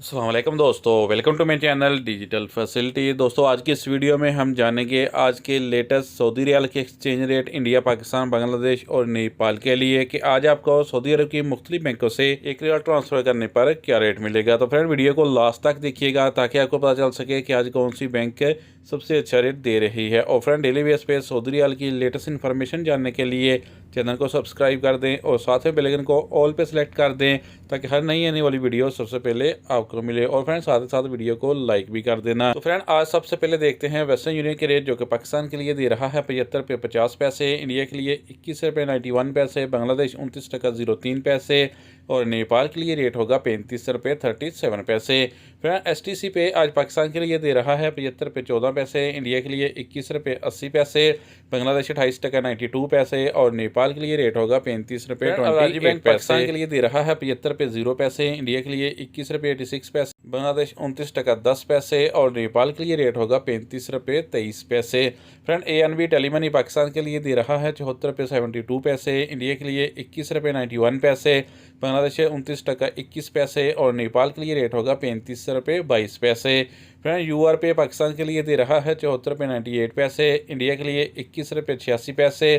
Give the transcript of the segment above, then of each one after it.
अस्सलाम वालेकुम दोस्तों, welcome to my channel digital facility. दोस्तों, आज की इस वीडियो में हम जानेंगे आज के लेटेस्ट सऊदी रियाल के exchange rate India, Pakistan, Bangladesh और नेपाल के लिए कि आज आपको सऊदी अरब की मुख्तलिफ बैंकों से एक रियाल ट्रांसफ़र करने पर क्या रेट मिलेगा। तो फ्रेंड, वीडियो को लास्ट तक देखिएगा ताकि आपको पता चल सके कि आज कौन सी बैंक सबसे अच्छा रेट दे रही है। और फ्रेंड, डेली बेस पे सऊदी रियाल की लेटेस्ट इन्फॉर्मेशन जानने के लिए चैनल को सब्सक्राइब कर दें और साथ में बेल आइकन को ऑल पे सेलेक्ट कर दें ताकि हर नई आने वाली वीडियो सबसे पहले आपको मिले। और फ्रेंड, साथ ही साथ वीडियो को लाइक भी कर देना। तो फ्रेंड, आज सबसे पहले देखते हैं वेस्टर्न यूनियन के रेट, जो कि पाकिस्तान के लिए दे रहा है 75 रुपये 50 पैसे, इंडिया के लिए 21 रुपये 91 पैसे, बांग्लादेश 29 टका 03 पैसे और नेपाल के लिए रेट होगा 35 रुपये 37 पैसे। फ्रेंड, STC पे आज पाकिस्तान के लिए दे रहा है 75 रुपये 14 पैसे, इंडिया के लिए 21 रुपये 80 पैसे, बांग्लादेश 28 टका 92 पैसे और नेपाल के लिए रेट होगा 35 रुपये 20 बैंक पाकिस्तान के लिए दे रहा है 75 रुपये 0 पैसे, इंडिया के लिए 21 रुपये 86 पैसे, बांग्लादेश 29 टका 10 पैसे और नेपाल के लिए रेट होगा 35 रुपये 23 पैसे। फ्रेंड, ANB टेलीमनी पाकिस्तान के लिए दे रहा है 74 रुपये 72 पैसे, इंडिया के लिए 21 रुपये 91 पैसे, बांग्लादेश 29 टका 21 पैसे और नेपाल के लिए रेट होगा 35 रुपये 22 पैसे। फ्रेंड, UR पे पाकिस्तान के लिए दे रहा है 74 रुपये 98 पैसे, इंडिया के लिए 21 रुपये 86 पैसे,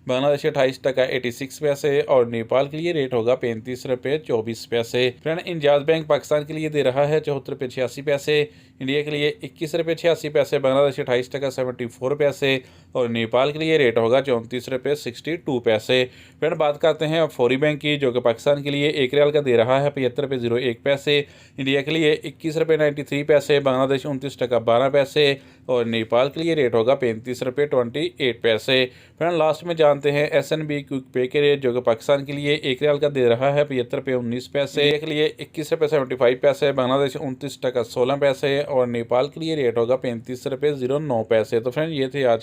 बांग्लादेश 28 टका 86 पैसे और नेपाल के लिए रेट होगा 35 रुपये 24 पैसे। फ्रेंड, इंजाज बैंक पाकिस्तान के लिए दे रहा है 74 रुपये 86 पैसे, इंडिया के लिए 21 रुपये 86 पैसे, बांग्लादेश 28 टका 74 पैसे और नेपाल के लिए रेट होगा 34 रुपये 62 पैसे। फ्रेंड, बात करते हैं फौरी बैंक की, जो कि पाकिस्तान के लिए एक रियाल का दे रहा है 75 रुपये 01 पैसे, इंडिया के लिए 21 रुपये 93 पैसे, बांग्लादेश 29 टका 12 पैसे और नेपाल के लिए रेट होगा 35 रुपये 28 पैसे। फ्रेंड, लास्ट में जानते हैं SNB क्विक पे के रेट, जो कि पाकिस्तान के लिए एक रियाल का दे रहा है 75 रुपये 19 पैसे, इंडिया के लिए 21 रुपये 75 पैसे, बांग्लादेश 29 टका 16 पैसे और नेपाल के लिए रेट होगा 35 रुपये 09 पैसे। तो फ्रेंड, ये थे आज